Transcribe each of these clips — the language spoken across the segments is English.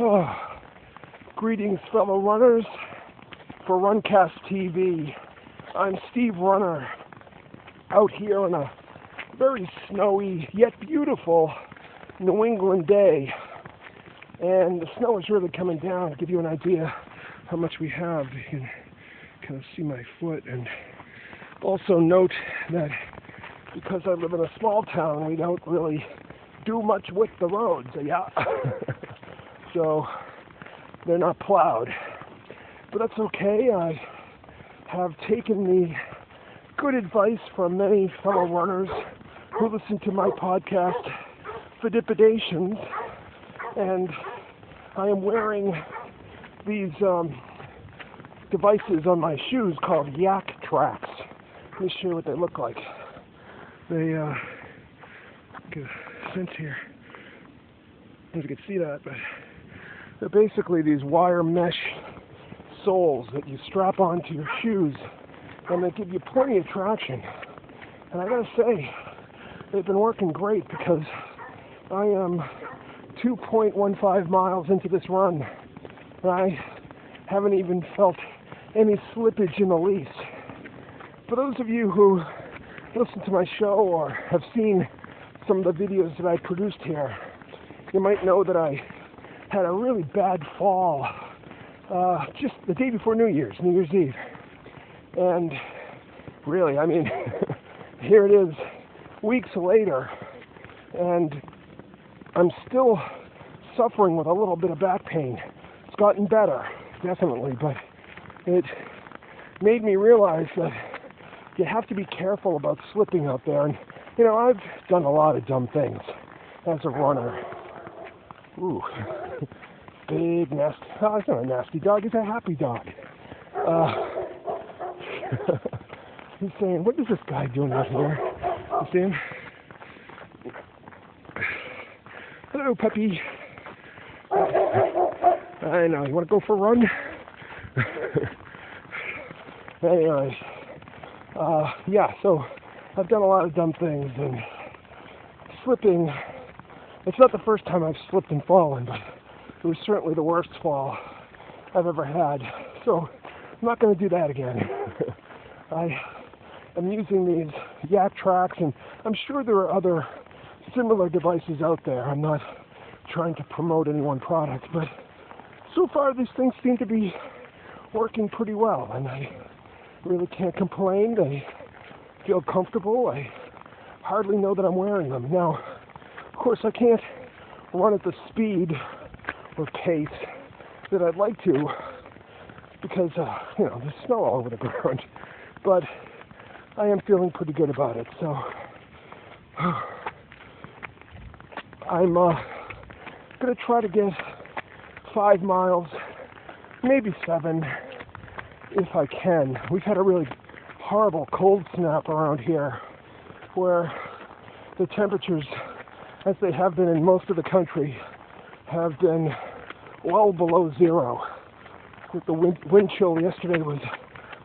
Oh, greetings, fellow runners, for Runcast TV. I'm Steve Runner, out here on a very snowy yet beautiful New England day. And the snow is really coming down. To give you an idea how much we have, you can kind of see my foot. And also note that because I live in a small town, we don't really do much with the roads. Yeah. So they're not plowed. But that's okay. I have taken the good advice from many fellow runners who listen to my podcast, FdipVid019, and I am wearing these devices on my shoes called Yak-Tracks. Let me show you what they look like. They get a sense here. I don't know if you can see that, but they're basically these wire mesh soles that you strap onto your shoes, and they give you plenty of traction. And I gotta say, they've been working great because I am 2.15 miles into this run, and I haven't even felt any slippage in the least. For those of you who listen to my show or have seen some of the videos that I produced here, you might know that I had a really bad fall just the day before New Year's Eve. And really, I mean, here it is, weeks later, and I'm still suffering with a little bit of back pain. It's gotten better, definitely, but it made me realize that you have to be careful about slipping out there. And, you know, I've done a lot of dumb things as a runner. Ooh, big, nasty. Oh, it's not a nasty dog, it's a happy dog. He's saying, what is this guy doing out here? You see him? Hello, puppy. I know, you want to go for a run? Anyways, yeah, so I've done a lot of dumb things, and slipping, it's not the first time I've slipped and fallen, but it was certainly the worst fall I've ever had. So I'm not going to do that again. I am using these Yak-Tracks, and I'm sure there are other similar devices out there. I'm not trying to promote any one product, but so far these things seem to be working pretty well, and I really can't complain. They feel comfortable. I hardly know that I'm wearing them. Now, of course, I can't run at the speed or pace that I'd like to because, you know, there's snow all over the ground. But I am feeling pretty good about it. So I'm going to try to get 5 miles, maybe 7, if I can. We've had a really horrible cold snap around here where the temperatures, as they have been in most of the country, have been well below zero. With the wind chill yesterday was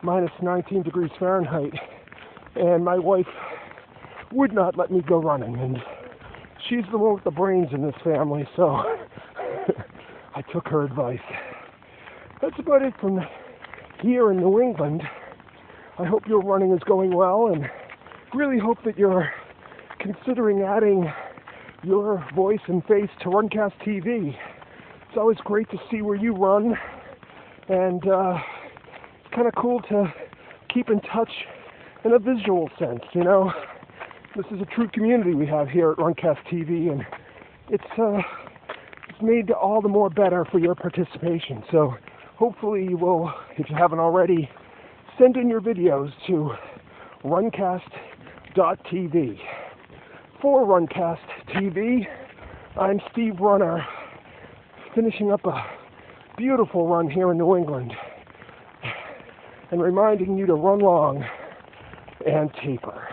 minus 19 degrees Fahrenheit, and my wife would not let me go running, and she's the one with the brains in this family, so I took her advice. That's about it from here in New England. I hope your running is going well, and really hope that you're considering adding your voice and face to Runcast TV. It's always great to see where you run, and it's kind of cool to keep in touch in a visual sense, you know. This is a true community we have here at Runcast TV, and it's made all the more better for your participation. So hopefully you will, if you haven't already, send in your videos to runcast.tv. For Runcast TV, I'm Steve Runner, finishing up a beautiful run here in New England, and reminding you to run long and taper.